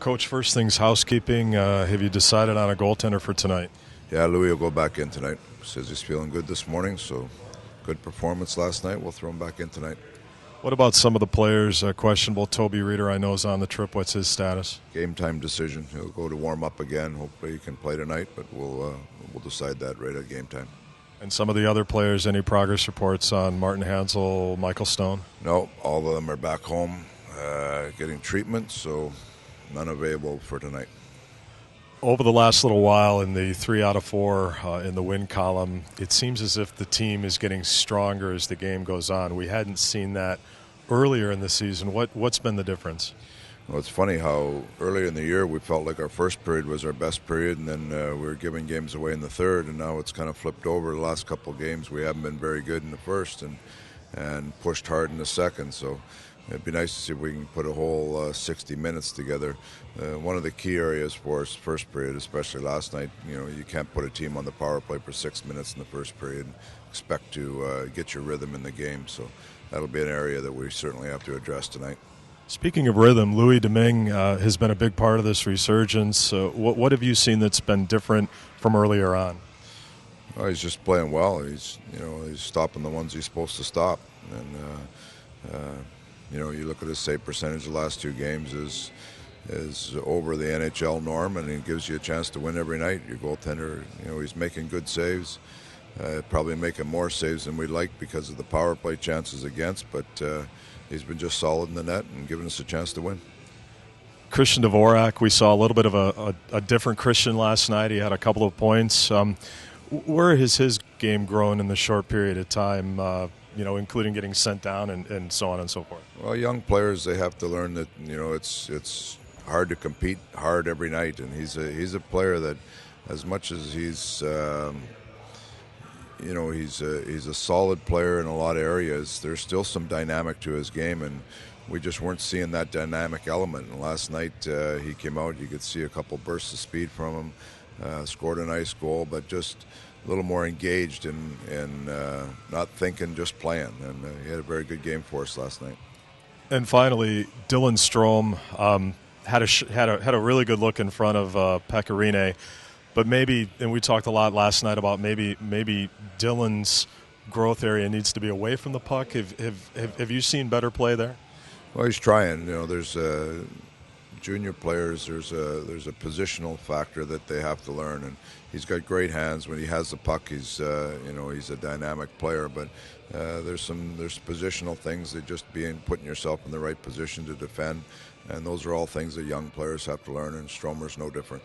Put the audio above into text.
Coach, first things housekeeping. Have you decided on a goaltender for tonight? Yeah, Louis will go back in tonight. Says he's feeling good this morning, so good performance last night. We'll throw him back in tonight. What about some of the players? Questionable Toby Reeder, I know, is on the trip. What's his status? Game time decision. He'll go to warm up again. Hopefully he can play tonight, but we'll decide that right at game time. And some of the other players, any progress reports on Martin Hansel, Michael Stone? No, all of them are back home getting treatment, so none available for tonight. Over the last little while in the 3 out of 4 in the win column, it seems as if the team is getting stronger as the game goes on. We hadn't seen that earlier in the season. What's been the difference? Well, it's funny how earlier in the year we felt like our first period was our best period, and then we were giving games away in the third, and now it's kind of flipped over. The last couple of games we haven't been very good in the first and pushed hard in the second, so it'd be nice to see if we can put a whole 60 minutes together. One of the key areas for us, first period, especially last night, you can't put a team on the power play for 6 minutes in the first period and expect to get your rhythm in the game, so that'll be an area that we certainly have to address tonight. Speaking of rhythm, Louis Domingue has been a big part of this resurgence. What have you seen that's been different from earlier on? Well, he's just playing well. He's stopping the ones he's supposed to stop, and you look at his save percentage the last 2 games is over the NHL norm, and it gives you a chance to win every night. Your goaltender, he's making good saves, probably making more saves than we'd like because of the power play chances against, but he's been just solid in the net and giving us a chance to win. Christian Dvorak, we saw a little bit of a different Christian last night. He had a couple of points. Where has his game grown in the short period of time, including getting sent down and so on and so forth? Well, young players, they have to learn that, it's hard to compete hard every night, and he's a player that, as much as he's a solid player in a lot of areas, there's still some dynamic to his game, and we just weren't seeing that dynamic element. And last night he came out, you could see a couple bursts of speed from him, scored a nice goal, but just a little more engaged and not thinking, just playing. And he had a very good game for us last night. And finally, Dylan Strome had a really good look in front of Pecorine. But maybe, and we talked a lot last night about maybe Dylan's growth area needs to be away from the puck. Have you seen better play there? Well, he's trying. There's junior players. There's a positional factor that they have to learn, and he's got great hands. When he has the puck, he's a dynamic player. But there's positional things that just putting yourself in the right position to defend, and those are all things that young players have to learn. And Stromer's no different.